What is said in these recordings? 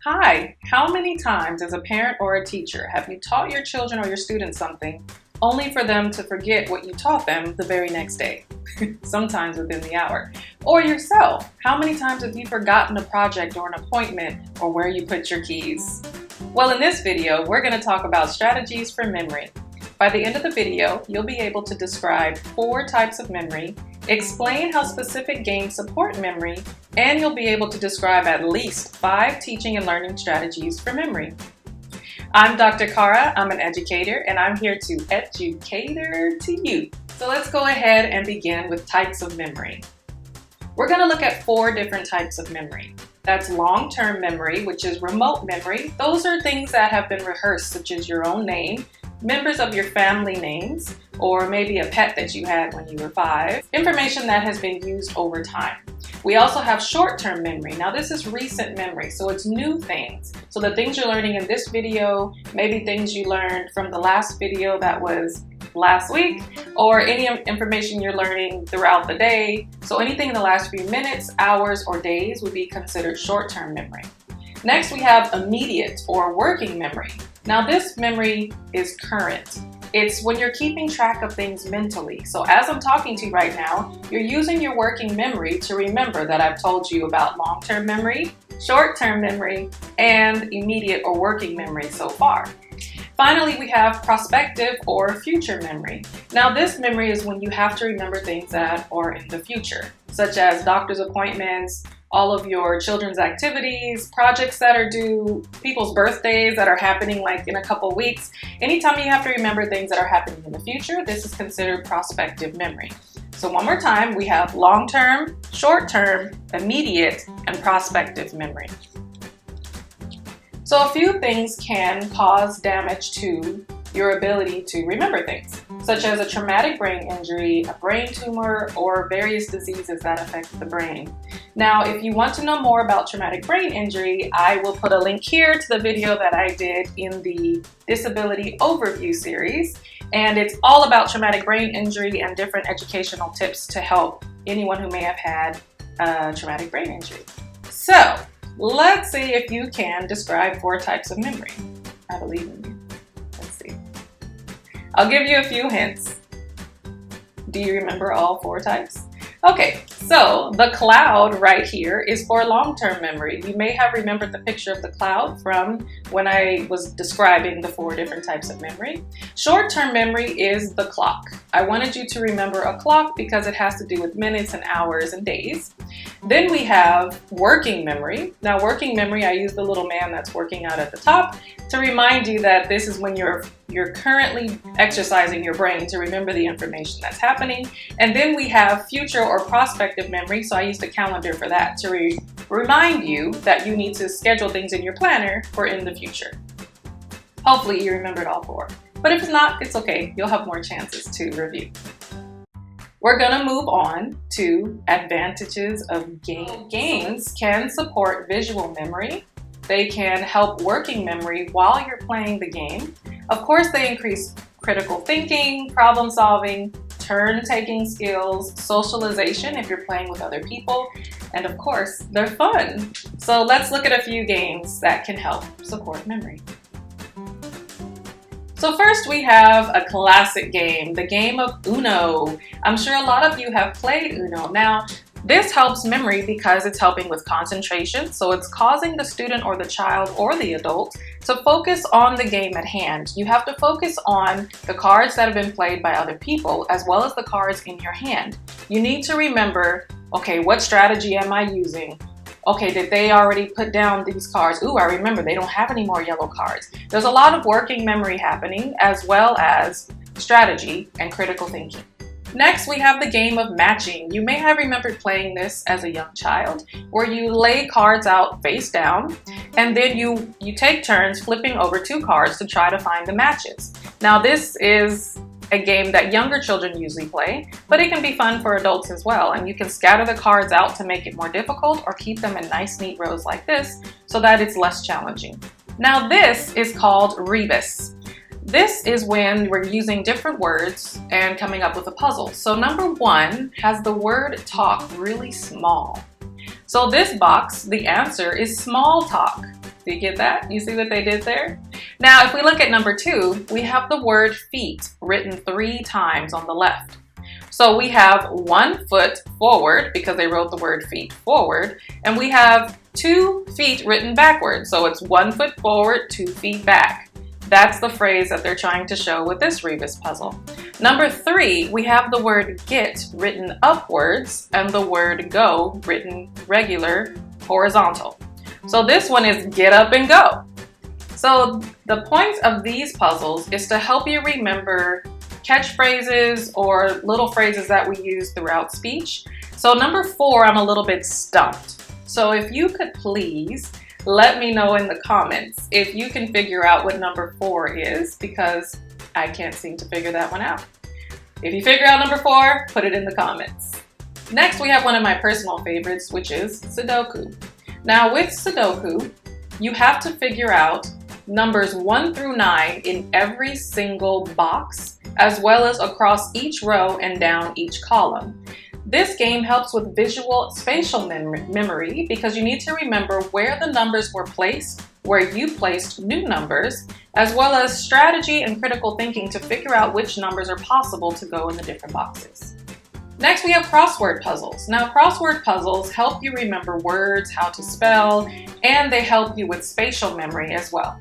Hi, how many times as a parent or a teacher have you taught your children or your students something only for them to forget what you taught them the very next day, sometimes within the hour? Or yourself, how many times have you forgotten a project or an appointment or where you put your keys? Well, in this video, we're going to talk about strategies for memory. By the end of the video, you'll be able to describe 4 types of memory, explain how specific games support memory, and you'll be able to describe at least 5 teaching and learning strategies for memory. I'm Dr. Cara, I'm an educator, and I'm here to educator to you. So let's go ahead and begin with types of memory. We're going to look at 4 different types of memory. That's long-term memory, which is remote memory. Those are things that have been rehearsed, such as your own name, members of your family names, or maybe a pet that you had when you were 5, information that has been used over time. We also have short-term memory. Now this is recent memory, so it's new things. So the things you're learning in this video, maybe things you learned from the last video that was last week, or any information you're learning throughout the day. So anything in the last few minutes, hours, or days would be considered short-term memory. Next, we have immediate or working memory. Now this memory is current. It's when you're keeping track of things mentally. So as I'm talking to you right now, you're using your working memory to remember that I've told you about long-term memory, short-term memory, and immediate or working memory so far. Finally, we have prospective or future memory. Now this memory is when you have to remember things that are in the future, such as doctor's appointments, all of your children's activities, projects that are due, people's birthdays that are happening like in a couple weeks. Anytime you have to remember things that are happening in the future, this is considered prospective memory. So one more time, we have long-term, short-term, immediate, and prospective memory. So a few things can cause damage to your ability to remember things, such as a traumatic brain injury, a brain tumor, or various diseases that affect the brain. Now, if you want to know more about traumatic brain injury, I will put a link here to the video that I did in the Disability Overview series, and it's all about traumatic brain injury and different educational tips to help anyone who may have had a traumatic brain injury. So, let's see if you can describe 4 types of memory. I believe in you. Let's see. I'll give you a few hints. Do you remember all 4 types? Okay, so the cloud right here is for long-term memory. You may have remembered the picture of the cloud from when I was describing the 4 different types of memory. Short-term memory is the clock. I wanted you to remember a clock because it has to do with minutes and hours and days. Then we have working memory. Now working memory, I use the little man that's working out at the top to remind you that this is when you're currently exercising your brain to remember the information that's happening. And then we have future or prospective memory. So I used a calendar for that to remind you that you need to schedule things in your planner for in the future. Hopefully you remembered all 4. But if it's not, it's okay. You'll have more chances to review. We're going to move on to advantages of games. Games can support visual memory. They can help working memory while you're playing the game. Of course, they increase critical thinking, problem solving, turn-taking skills, socialization if you're playing with other people, and of course, they're fun. So let's look at a few games that can help support memory. So first we have a classic game, the game of Uno. I'm sure a lot of you have played Uno. Now, this helps memory because it's helping with concentration, so it's causing the student or the child or the adult to focus on the game at hand. You have to focus on the cards that have been played by other people as well as the cards in your hand. You need to remember, okay, what strategy am I using? Okay, did they already put down these cards? Ooh, I remember they don't have any more yellow cards. There's a lot of working memory happening as well as strategy and critical thinking. Next, we have the game of matching. You may have remembered playing this as a young child, where you lay cards out face down, and then you take turns flipping over 2 cards to try to find the matches. Now, this is a game that younger children usually play, but it can be fun for adults as well, and you can scatter the cards out to make it more difficult or keep them in nice, neat rows like this so that it's less challenging. Now, this is called rebus. This is when we're using different words and coming up with a puzzle. So number 1 has the word talk really small. So this box, the answer is small talk. Do you get that? You see what they did there? Now, if we look at number 2, we have the word feet written 3 times on the left. So we have 1 foot forward because they wrote the word feet forward, and we have 2 feet written backwards. So it's 1 foot forward, 2 feet back. That's the phrase that they're trying to show with this rebus puzzle. Number 3, we have the word get written upwards and the word go written regular horizontal. So this one is get up and go. So the point of these puzzles is to help you remember catchphrases or little phrases that we use throughout speech. So number 4, I'm a little bit stumped. So if you could please let me know in the comments if you can figure out what number 4 is, because I can't seem to figure that one out. If you figure out number 4, put it in the comments. Next, we have one of my personal favorites, which is Sudoku. Now with Sudoku, you have to figure out numbers 1 through 9 in every single box, as well as across each row and down each column. This game helps with visual spatial memory because you need to remember where the numbers were placed, where you placed new numbers, as well as strategy and critical thinking to figure out which numbers are possible to go in the different boxes. Next, we have crossword puzzles. Now, crossword puzzles help you remember words, how to spell, and they help you with spatial memory as well.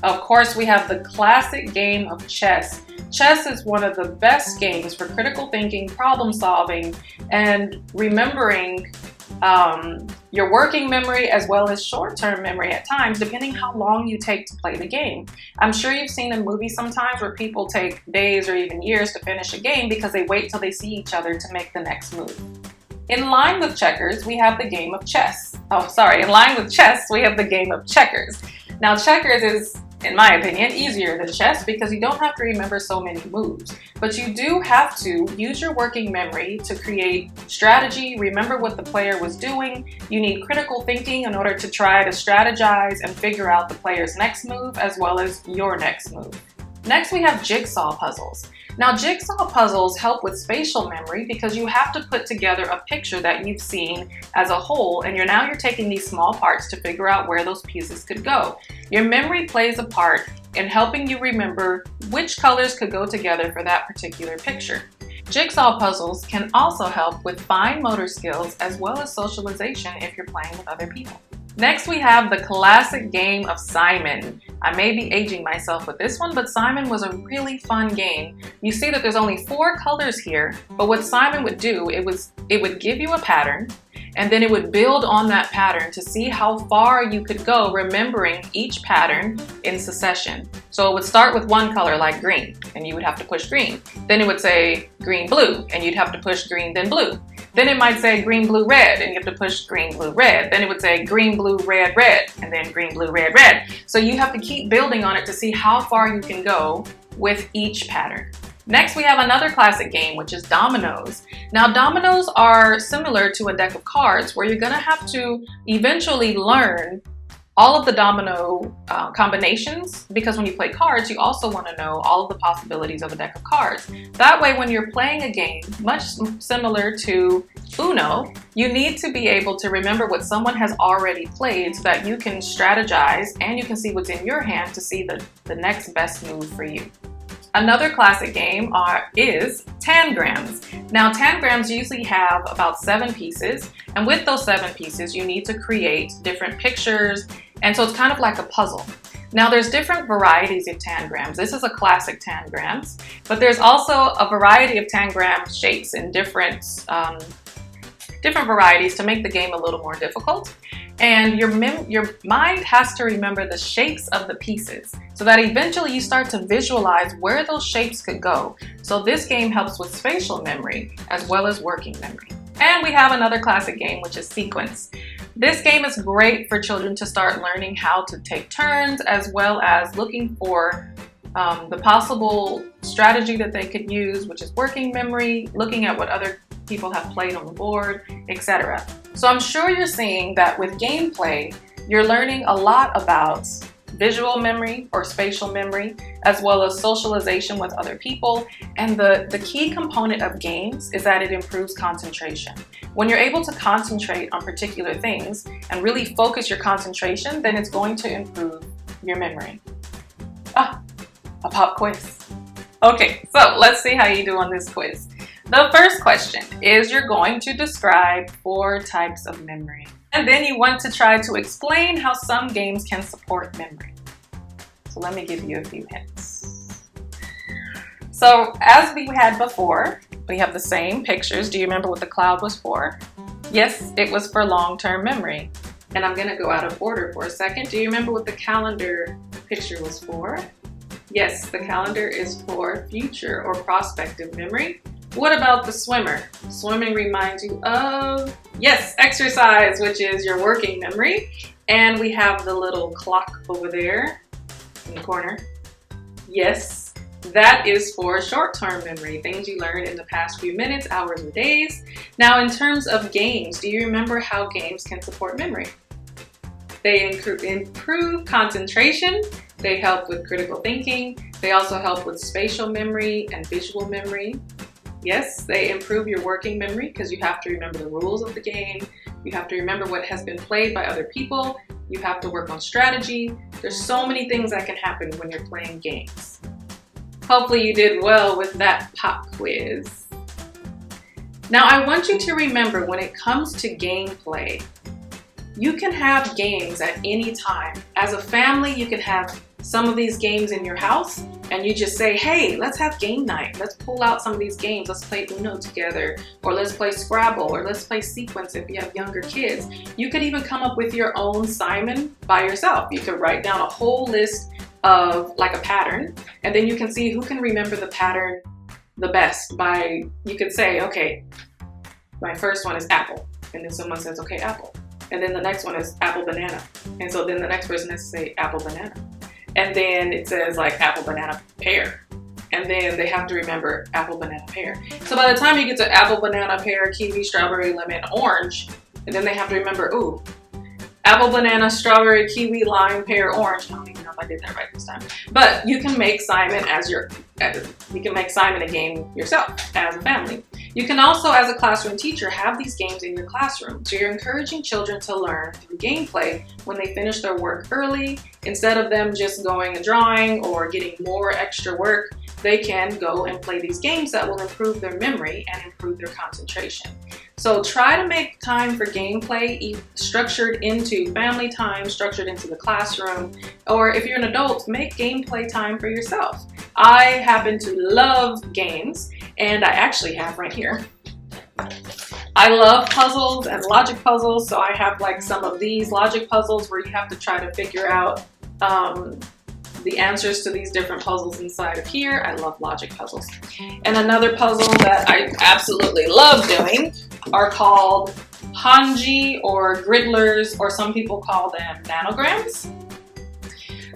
Of course, we have the classic game of chess. Chess is one of the best games for critical thinking, problem solving, and remembering your working memory as well as short-term memory at times, depending how long you take to play the game. I'm sure you've seen in movies sometimes where people take days or even years to finish a game because they wait till they see each other to make the next move. In line with checkers, we have the game of chess. In line with chess, we have the game of checkers. Now, checkers is, in my opinion, easier than chess because you don't have to remember so many moves. But you do have to use your working memory to create strategy, remember what the player was doing. You need critical thinking in order to try to strategize and figure out the player's next move as well as your next move. Next, we have jigsaw puzzles. Now, jigsaw puzzles help with spatial memory because you have to put together a picture that you've seen as a whole, and now you're taking these small parts to figure out where those pieces could go. Your memory plays a part in helping you remember which colors could go together for that particular picture. Jigsaw puzzles can also help with fine motor skills as well as socialization if you're playing with other people. Next, we have the classic game of Simon. I may be aging myself with this one, but Simon was a really fun game. You see that there's only 4 colors here, but what Simon would do, it would give you a pattern, and then it would build on that pattern to see how far you could go remembering each pattern in succession. So it would start with one color like green, and you would have to push green. Then it would say green, blue, and you'd have to push green, then blue. Then it might say green, blue, red, and you have to push green, blue, red. Then it would say green, blue, red, red, and then green, blue, red, red. So you have to keep building on it to see how far you can go with each pattern. Next, we have another classic game, which is dominoes. Now, dominoes are similar to a deck of cards where you're gonna have to eventually learn all of the domino combinations, because when you play cards, you also want to know all of the possibilities of a deck of cards. That way, when you're playing a game, much similar to Uno, you need to be able to remember what someone has already played so that you can strategize and you can see what's in your hand to see the next best move for you. Another classic game is tangrams. Now, tangrams usually have about 7 pieces, and with those 7 pieces, you need to create different pictures, and so it's kind of like a puzzle. Now, there's different varieties of tangrams. This is a classic tangrams, but there's also a variety of tangram shapes in different varieties to make the game a little more difficult. And your mind has to remember the shapes of the pieces so that eventually you start to visualize where those shapes could go. So this game helps with spatial memory as well as working memory. And we have another classic game, which is sequence. This game is great for children to start learning how to take turns as well as looking for the possible strategy that they could use, which is working memory, looking at what other people have played on the board, etc. So I'm sure you're seeing that with gameplay, you're learning a lot about visual memory or spatial memory, as well as socialization with other people. And the key component of games is that it improves concentration. When you're able to concentrate on particular things and really focus your concentration, then it's going to improve your memory. A pop quiz. Okay, so let's see how you do on this quiz. The first question is you're going to describe 4 types of memory. And then you want to try to explain how some games can support memory. So let me give you a few hints. So as we had before, we have the same pictures. Do you remember what the cloud was for? Yes, it was for long-term memory. And I'm gonna go out of order for a second. Do you remember what the calendar picture was for? Yes, the calendar is for future or prospective memory. What about the swimmer? Swimming reminds you of, yes, exercise, which is your working memory. And we have the little clock over there in the corner. Yes, that is for short-term memory, things you learned in the past few minutes, hours, or days. Now, in terms of games, do you remember how games can support memory? They improve concentration. They help with critical thinking. They also help with spatial memory and visual memory. Yes, they improve your working memory because you have to remember the rules of the game. You have to remember what has been played by other people. You have to work on strategy. There's so many things that can happen when you're playing games. Hopefully you did well with that pop quiz. Now I want you to remember when it comes to gameplay, you can have games at any time. As a family, you can have some of these games in your house and you just say, hey, let's have game night. Let's pull out some of these games. Let's play Uno together, or let's play Scrabble, or let's play Sequence if you have younger kids. You could even come up with your own Simon by yourself. You could write down a whole list of like a pattern, and then you can see who can remember the pattern the best by, you could say, okay, my first one is apple. And then someone says, okay, apple. And then the next one is apple banana. And so then the next person has to say apple banana. And then it says like apple banana pear. And then they have to remember apple banana pear. So by the time you get to apple banana pear, kiwi, strawberry, lemon, orange, and then they have to remember, ooh, apple banana, strawberry, kiwi, lime, pear, orange. I don't even know if I did that right this time. But you can make Simon a game yourself as a family. You can also, as a classroom teacher, have these games in your classroom. So you're encouraging children to learn through gameplay when they finish their work early. Instead of them just going and drawing or getting more extra work, they can go and play these games that will improve their memory and improve their concentration. So try to make time for gameplay structured into family time, structured into the classroom, or if you're an adult, make gameplay time for yourself. I happen to love games, and I actually have right here. I love puzzles and logic puzzles, so I have like some of these logic puzzles where you have to try to figure out the answers to these different puzzles inside of here. I love logic puzzles. And another puzzle that I absolutely love doing are called Hanji or Griddlers, or some people call them nanograms.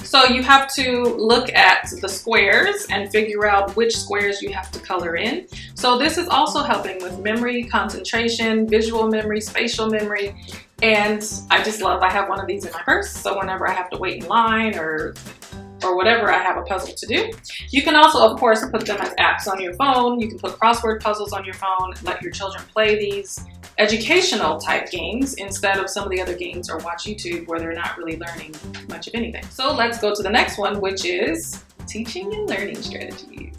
So you have to look at the squares and figure out which squares you have to color in. So this is also helping with memory, concentration, visual memory, spatial memory. And I have one of these in my purse. So whenever I have to wait in line or whatever, I have a puzzle to do. You can also, of course, put them as apps on your phone. You can put crossword puzzles on your phone, let your children play these educational type games instead of some of the other games, or watch YouTube where they're not really learning much of anything. So let's go to the next one, which is teaching and learning strategies.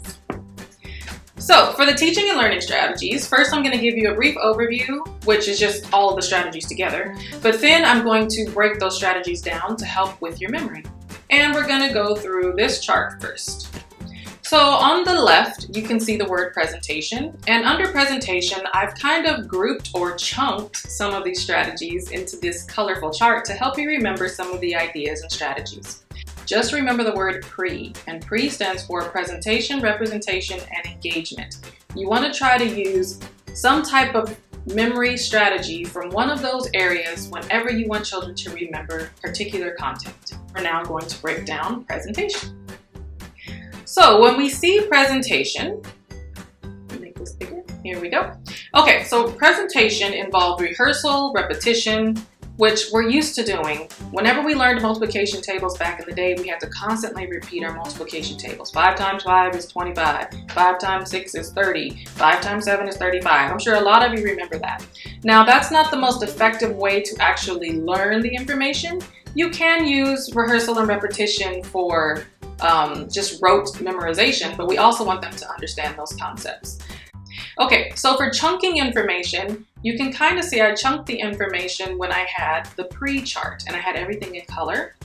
So for the teaching and learning strategies, first I'm going to give you a brief overview, which is just all of the strategies together. But then I'm going to break those strategies down to help with your memory. And we're going to go through this chart first. So on the left, you can see the word presentation. And under presentation, I've kind of grouped or chunked some of these strategies into this colorful chart to help you remember some of the ideas and strategies. Just remember the word pre, and pre stands for presentation, representation, and engagement. You want to try to use some type of memory strategy from one of those areas whenever you want children to remember particular content. We're now going to break down presentation. So when we see presentation, make this bigger, here we go. Okay, so presentation involved rehearsal, repetition, which we're used to doing. Whenever we learned multiplication tables back in the day, we had to constantly repeat our multiplication tables. 5 times 5 is 25. 5 times 6 is 30. 5 times 7 is 35. I'm sure a lot of you remember that. Now, that's not the most effective way to actually learn the information. You can use rehearsal and repetition for just rote memorization, but we also want them to understand those concepts. Okay, so for chunking information, you can kind of see I chunked the information when I had the pre-chart and I had everything in color.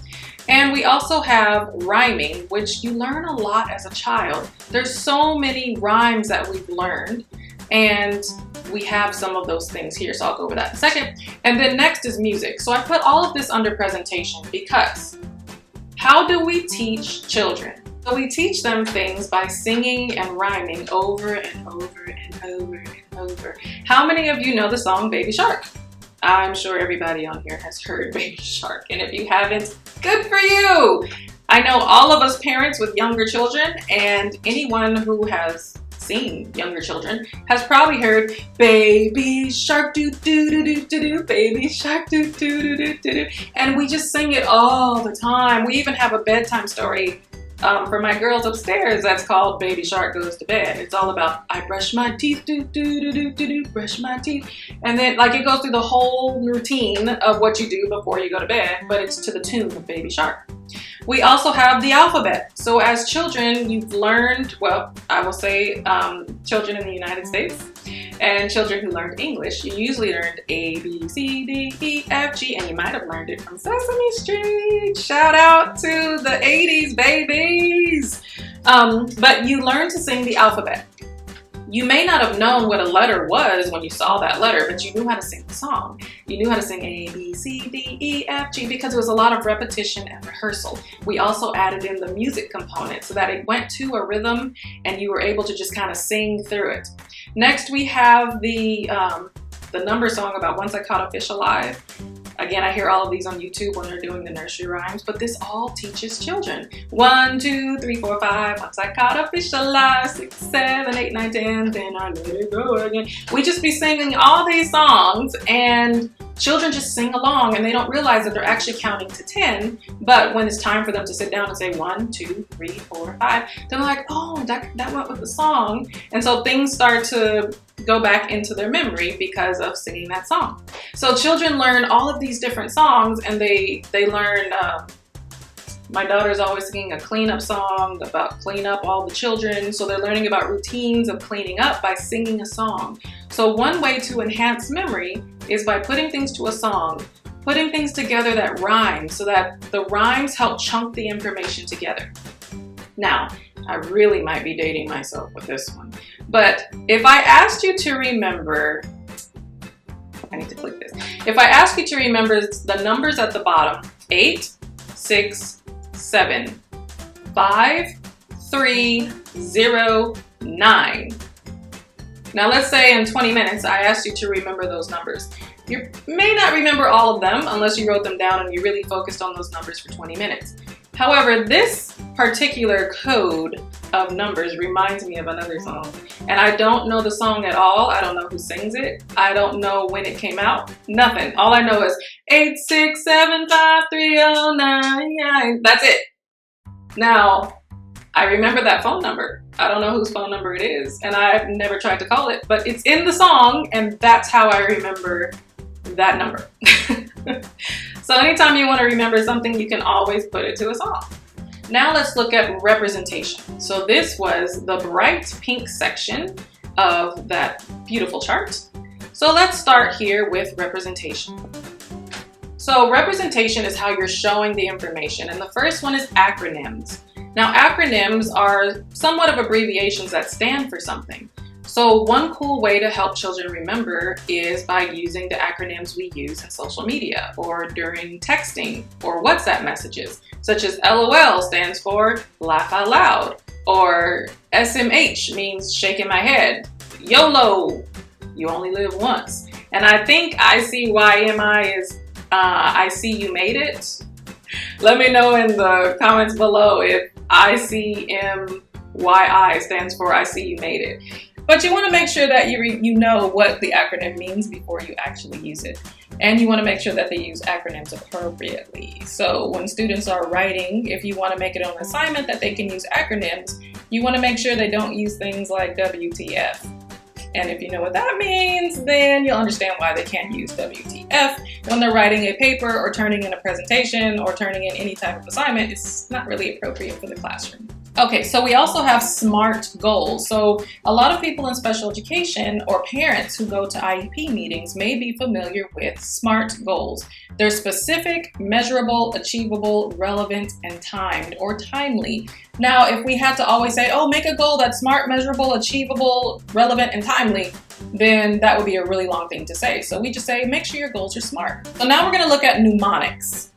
And we also have rhyming, which you learn a lot as a child. There's so many rhymes that we've learned, and we have some of those things here, so I'll go over that in a second. And then next is music. So I put all of this under presentation because how do we teach children? So we teach them things by singing and rhyming over and over and over and over. How many of you know the song Baby Shark? I'm sure everybody on here has heard Baby Shark, and if you haven't, good for you! I know all of us parents with younger children, and anyone who has seen younger children has probably heard Baby Shark doo doo doo doo doo doo, Baby Shark doo doo doo doo doo doo, and we just sing it all the time. We even have a bedtime story for my girls upstairs that's called Baby Shark Goes to Bed. It's all about I brush my teeth, do do do do do do, brush my teeth, and then like it goes through the whole routine of what you do before you go to bed, but it's to the tune of Baby Shark. We also have the alphabet. So as children, you've learned, well, I will say children in the United States and children who learned English, you usually learned A, B, C, D, E, F, G, and you might have learned it from Sesame Street. Shout out to the 80s babies. But you learn to sing the alphabet. You may not have known what a letter was when you saw that letter, but you knew how to sing the song. You knew how to sing A, B, C, D, E, F, G because it was a lot of repetition and rehearsal. We also added in the music component so that it went to a rhythm and you were able to just kind of sing through it. Next, we have the number song about Once I Caught a Fish Alive. Again, I hear all of these on YouTube when they're doing the nursery rhymes, but this all teaches children. 1, 2, 3, 4, 5. Once I caught a fish alive. 6, 7, 8, 9, 10. Then I let it go again. We just be singing all these songs, and children just sing along, and they don't realize that they're actually counting to 10. But when it's time for them to sit down and say 1, 2, 3, 4, 5, they're like, oh, that went with the song. And so things start to go back into their memory because of singing that song. So children learn all of these different songs, and they learn, my daughter's always singing a cleanup song about clean up all the children. So they're learning about routines of cleaning up by singing a song. So one way to enhance memory is by putting things to a song, putting things together that rhyme so that the rhymes help chunk the information together. Now, I really might be dating myself with this one, but if I asked you to remember, I need to click this. If I ask you to remember the numbers at the bottom, 8, 6, 7, 5, 3, 0, 9. Now let's say in 20 minutes I asked you to remember those numbers. You may not remember all of them unless you wrote them down and you really focused on those numbers for 20 minutes. However, this particular code of numbers reminds me of another song. And I don't know the song at all. I don't know who sings it. I don't know when it came out. Nothing. All I know is 8, 6, 7, 5, 3, 0, 9, 9. That's it. Now, I remember that phone number. I don't know whose phone number it is, and I've never tried to call it, but it's in the song, and that's how I remember that number. So anytime you want to remember something, you can always put it to a song. Now let's look at representation. So this was the bright pink section of that beautiful chart. So let's start here with representation. So representation is how you're showing the information, and the first one is acronyms. Now acronyms are somewhat of abbreviations that stand for something. So one cool way to help children remember is by using the acronyms we use in social media or during texting or WhatsApp messages, such as LOL stands for laugh out loud, or SMH means shaking my head, YOLO, you only live once. And I think ICYMI is I see you made it. Let me know in the comments below if ICMYI stands for I see you made it. But you want to make sure that you know what the acronym means before you actually use it. And you want to make sure that they use acronyms appropriately. So when students are writing, if you want to make it an assignment that they can use acronyms, you want to make sure they don't use things like WTF. And if you know what that means, then you'll understand why they can't use WTF. When they're writing a paper or turning in a presentation or turning in any type of assignment, it's not really appropriate for the classroom. Okay, so we also have SMART goals. So a lot of people in special education or parents who go to IEP meetings may be familiar with SMART goals. They're specific, measurable, achievable, relevant, and timed or timely. Now, if we had to always say, oh, make a goal that's smart, measurable, achievable, relevant, and timely, then that would be a really long thing to say. So we just say, make sure your goals are SMART. So now we're going to look at mnemonics.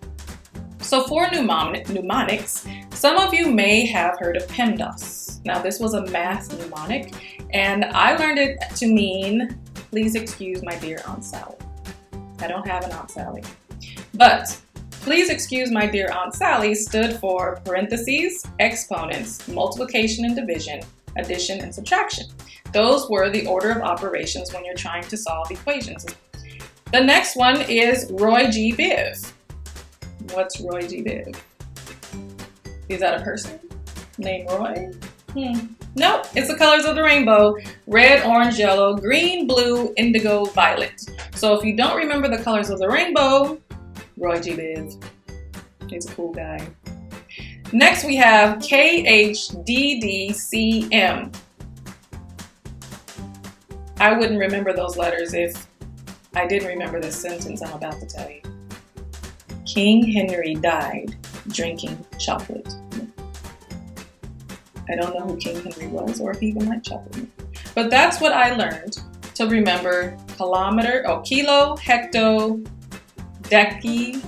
So for mnemonics, some of you may have heard of PEMDAS. Now this was a math mnemonic, and I learned it to mean, please excuse my dear Aunt Sally. I don't have an Aunt Sally. But please excuse my dear Aunt Sally stood for parentheses, exponents, multiplication and division, addition and subtraction. Those were the order of operations when you're trying to solve equations. The next one is Roy G. Biv. What's Roy G. Biv? Is that a person named Roy? Nope, it's the colors of the rainbow. Red, orange, yellow, green, blue, indigo, violet. So if you don't remember the colors of the rainbow, Roy G. Biv. He's a cool guy. Next we have KHDDCM. I wouldn't remember those letters if I didn't remember this sentence I'm about to tell you. King Henry died drinking chocolate. I don't know who King Henry was or if he even liked chocolate. But that's what I learned to remember kilo, hecto, deci,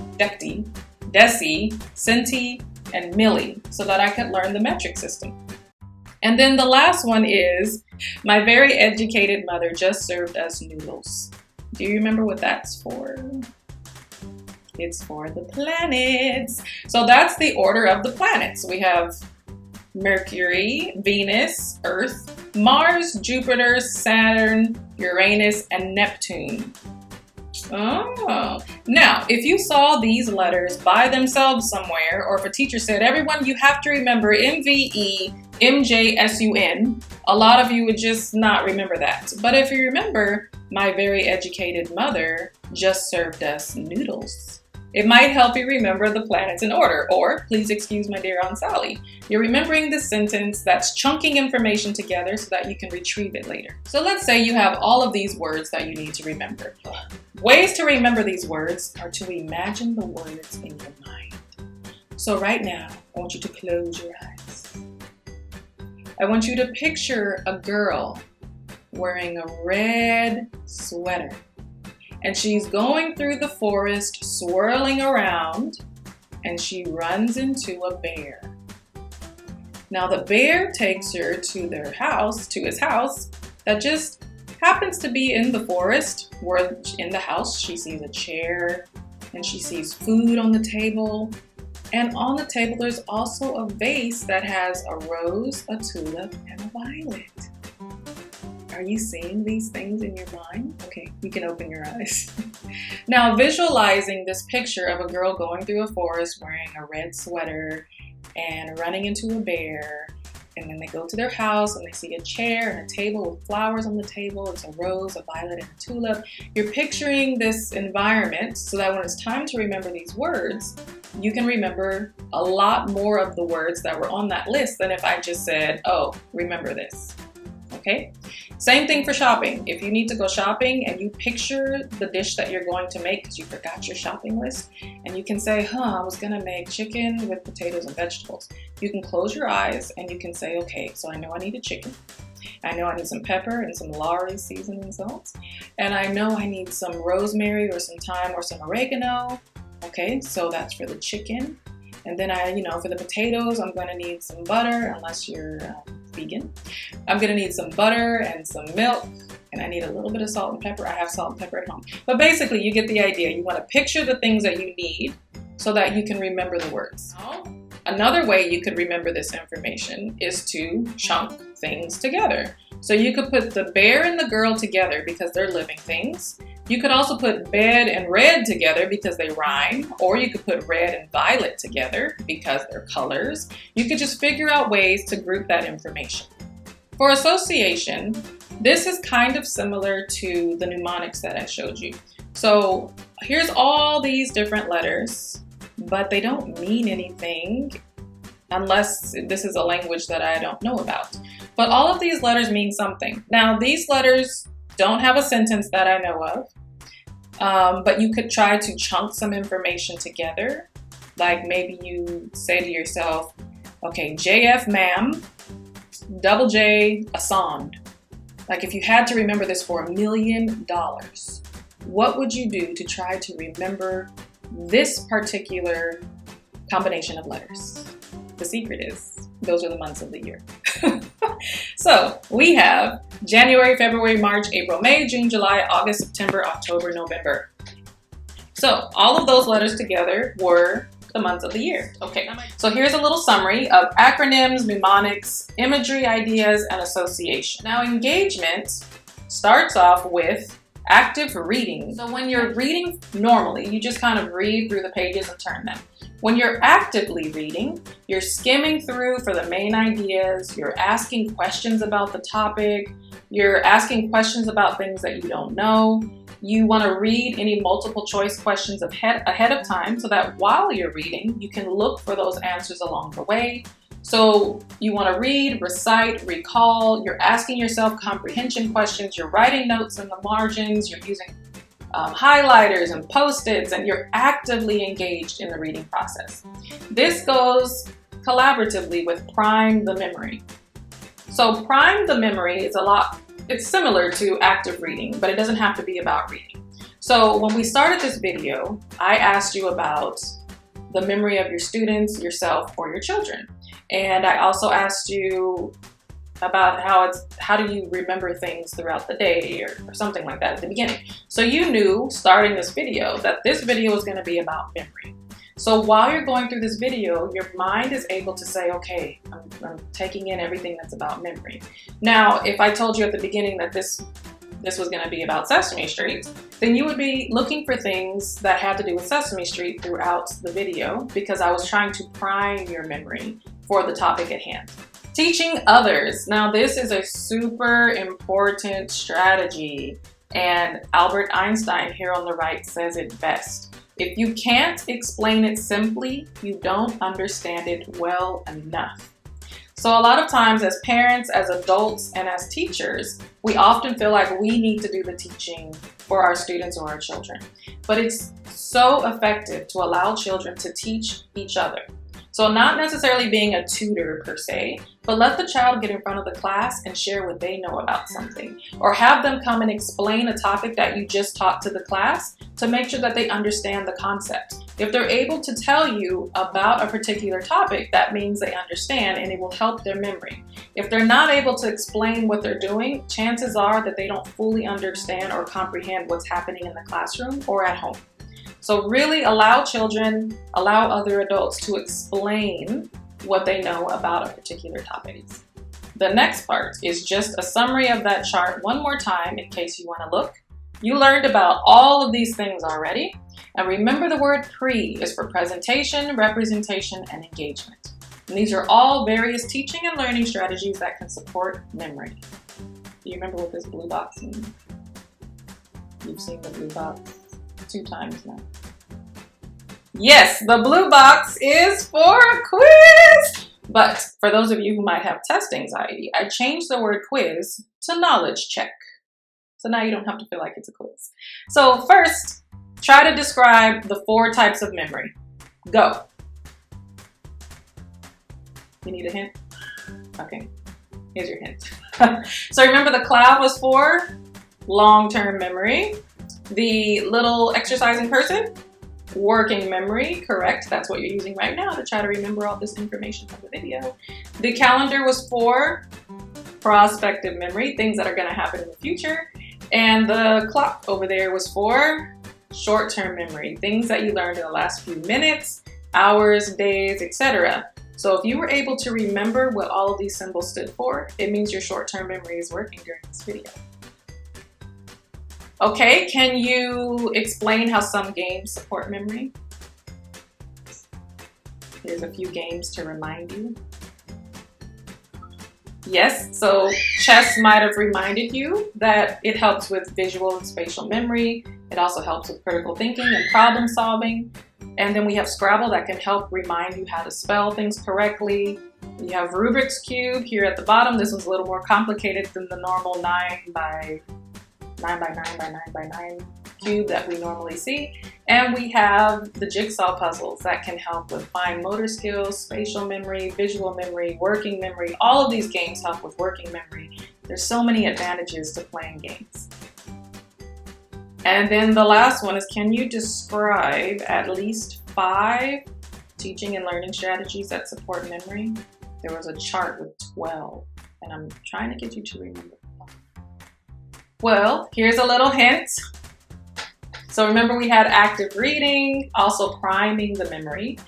centi, and milli so that I could learn the metric system. And then the last one is, my very educated mother just served us noodles. Do you remember what that's for? It's for the planets. So that's the order of the planets. We have Mercury, Venus, Earth, Mars, Jupiter, Saturn, Uranus, and Neptune. Oh, now if you saw these letters by themselves somewhere, or if a teacher said, everyone, you have to remember MVE, MJSUN, a lot of you would just not remember that. But if you remember, my very educated mother just served us noodles. It might help you remember the planets in order, or please excuse my dear Aunt Sally. You're remembering the sentence that's chunking information together so that you can retrieve it later. So let's say you have all of these words that you need to remember. Ways to remember these words are to imagine the words in your mind. So right now, I want you to close your eyes. I want you to picture a girl wearing a red sweater. And she's going through the forest, swirling around, and she runs into a bear. Now the bear takes her to their house, to his house, that just happens to be in the forest, where in the house she sees a chair, and she sees food on the table. And on the table there's also a vase that has a rose, a tulip, and a violet. Are you seeing these things in your mind? Okay, you can open your eyes. Now, visualizing this picture of a girl going through a forest wearing a red sweater and running into a bear, and then they go to their house and they see a chair and a table with flowers on the table. It's a rose, a violet, and a tulip. You're picturing this environment so that when it's time to remember these words, you can remember a lot more of the words that were on that list than if I just said, oh, remember this. Okay? Same thing for shopping. If you need to go shopping and you picture the dish that you're going to make because you forgot your shopping list, and you can say, I was going to make chicken with potatoes and vegetables. You can close your eyes and you can say, okay, so I know I need a chicken. I know I need some pepper and some Lowry seasoning salts. And I know I need some rosemary or some thyme or some oregano. Okay, so that's for the chicken. And then for the potatoes, I'm going to need some butter, unless you're vegan. I'm going to need some butter and some milk, and I need a little bit of salt and pepper. I have salt and pepper at home. But basically, you get the idea. You want to picture the things that you need so that you can remember the words. Now, Another way you could remember this information is to chunk things together. So you could put the bear and the girl together because they're living things. You could also put bed and red together because they rhyme, or you could put red and violet together because they're colors. You could just figure out ways to group that information. For association, this is kind of similar to the mnemonics that I showed you. So here's all these different letters, but they don't mean anything unless this is a language that I don't know about. But all of these letters mean something. Now, these letters don't have a sentence that I know of, but you could try to chunk some information together. Like maybe you say to yourself, okay, JF ma'am, double J Asand. Like if you had to remember this for $1 million, what would you do to try to remember this particular combination of letters? The secret is, those are the months of the year. So we have January, February, March, April, May, June, July, August, September, October, November. So all of those letters together were the months of the year. Okay, so here's a little summary of acronyms, mnemonics, imagery, ideas, and association. Now engagement starts off with active reading. So when you're reading normally, you just kind of read through the pages and turn them. When you're actively reading, you're skimming through for the main ideas, you're asking questions about the topic, you're asking questions about things that you don't know. You want to read any multiple choice questions ahead of time so that while you're reading, you can look for those answers along the way. So you want to read, recite, recall, you're asking yourself comprehension questions, you're writing notes in the margins, you're using highlighters and Post-its, and you're actively engaged in the reading process. This goes collaboratively with prime the memory. So prime the memory is it's similar to active reading, but it doesn't have to be about reading. So when we started this video, I asked you about the memory of your students, yourself, or your children. And I also asked you about how do you remember things throughout the day or something like that at the beginning. So you knew starting this video that this video was going to be about memory. So while you're going through this video, your mind is able to say, okay, I'm taking in everything that's about memory. Now, if I told you at the beginning that this was going to be about Sesame Street, then you would be looking for things that had to do with Sesame Street throughout the video because I was trying to prime your memory for the topic at hand. Teaching others. Now, this is a super important strategy, and Albert Einstein here on the right says it best. If you can't explain it simply, you don't understand it well enough. So a lot of times as parents, as adults, and as teachers, we often feel like we need to do the teaching for our students or our children. But it's so effective to allow children to teach each other. So not necessarily being a tutor per se, but let the child get in front of the class and share what they know about something. Or have them come and explain a topic that you just taught to the class to make sure that they understand the concept. If they're able to tell you about a particular topic, that means they understand and it will help their memory. If they're not able to explain what they're doing, chances are that they don't fully understand or comprehend what's happening in the classroom or at home. So really allow children, allow other adults to explain what they know about a particular topic. The next part is just a summary of that chart one more time in case you want to look. You learned about all of these things already. And remember the word pre is for presentation, representation, and engagement. And these are all various teaching and learning strategies that can support memory. Do you remember what this blue box means? You've seen the blue box 2 times now. Yes, the blue box is for a quiz. But for those of you who might have test anxiety, I changed the word quiz to knowledge check. So now you don't have to feel like it's a quiz. So first, try to describe the 4 types of memory. Go. You need a hint? Okay, here's your hint. So remember the cloud was for long-term memory. The little exercising person, working memory, correct. That's what you're using right now to try to remember all this information from the video. The calendar was for prospective memory, things that are going to happen in the future. And the clock over there was for short-term memory, things that you learned in the last few minutes, hours, days, etc. So if you were able to remember what all of these symbols stood for, it means your short-term memory is working during this video. Okay, can you explain how some games support memory? Here's a few games to remind you. Yes, so chess might have reminded you that it helps with visual and spatial memory. It also helps with critical thinking and problem solving. And then we have Scrabble that can help remind you how to spell things correctly. You have Rubik's Cube here at the bottom. This one's a little more complicated than the normal 9 by 9 by 9 by 9 by 9 cube that we normally see. And we have the jigsaw puzzles that can help with fine motor skills, spatial memory, visual memory, working memory. All of these games help with working memory. There's so many advantages to playing games. And then the last one is, can you describe at least 5 teaching and learning strategies that support memory? There was a chart with 12, and I'm trying to get you to remember. Well, here's a little hint. So remember, we had active reading, also priming the memory.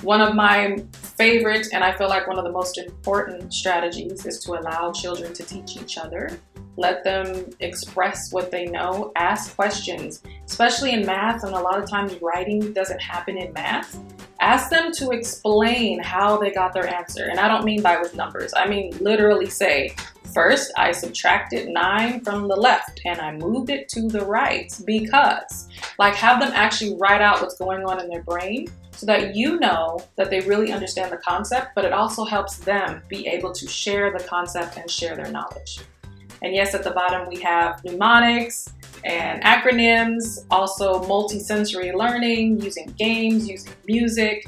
One of my favorite, and I feel like one of the most important strategies, is to allow children to teach each other. Let them express what they know, ask questions, especially in math, and a lot of times writing doesn't happen in math. Ask them to explain how they got their answer. And I don't mean by with numbers. I mean literally say, first I subtracted 9 from the left and I moved it to the right because. Like, have them actually write out what's going on in their brain so that you know that they really understand the concept, but it also helps them be able to share the concept and share their knowledge. And yes, at the bottom we have mnemonics and acronyms, also multi-sensory learning, using games, using music,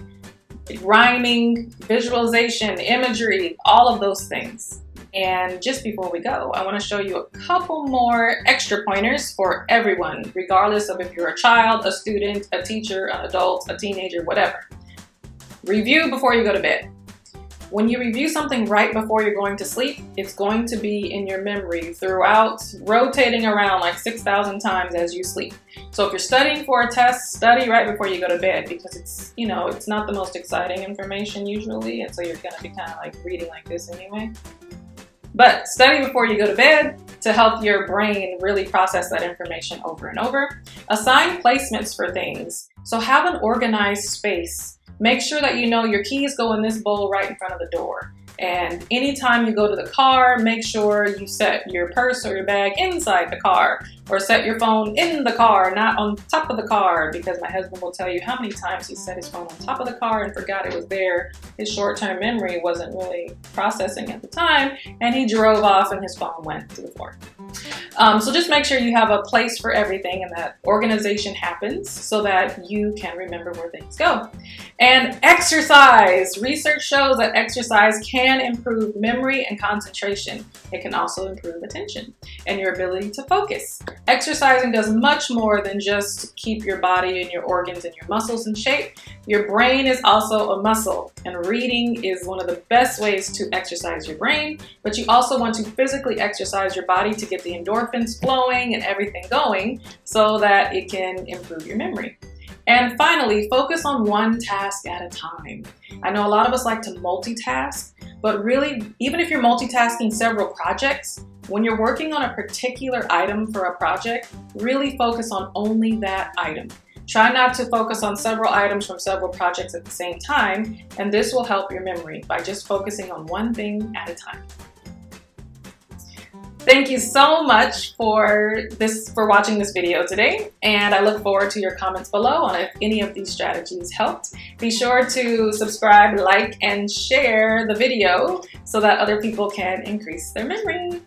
rhyming, visualization, imagery, all of those things. And just before we go, I want to show you a couple more extra pointers for everyone, regardless of if you're a child, a student, a teacher, an adult, a teenager, whatever. Review before you go to bed. When you review something right before you're going to sleep, it's going to be in your memory throughout, rotating around like 6,000 times as you sleep. So if you're studying for a test, study right before you go to bed, because it's, you know, it's not the most exciting information usually, and so you're going to be kind of like reading like this anyway. But study before you go to bed to help your brain really process that information over and over. Assign placements for things. So have an organized space. Make sure that you know your keys go in this bowl right in front of the door. And anytime you go to the car, make sure you set your purse or your bag inside the car, or set your phone in the car, not on top of the car, because my husband will tell you how many times he set his phone on top of the car and forgot it was there. His short-term memory wasn't really processing at the time, and he drove off and his phone went to the floor. So just make sure you have a place for everything and that organization happens so that you can remember where things go. And exercise. Research shows that exercise can improve memory and concentration. It can also improve attention and your ability to focus. Exercising does much more than just keep your body and your organs and your muscles in shape. Your brain is also a muscle, and reading is one of the best ways to exercise your brain, but you also want to physically exercise your body to get the endorphins flowing and everything going so that it can improve your memory. And finally, focus on one task at a time. I know a lot of us like to multitask, but really, even if you're multitasking several projects, when you're working on a particular item for a project, really focus on only that item. Try not to focus on several items from several projects at the same time, and this will help your memory by just focusing on one thing at a time. Thank you so much for watching this video today, and I look forward to your comments below on if any of these strategies helped. Be sure to subscribe, like, and share the video so that other people can increase their memory.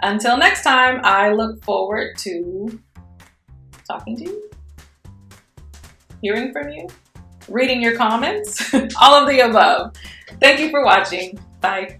Until next time, I look forward to talking to you, hearing from you, reading your comments, all of the above. Thank you for watching. Bye.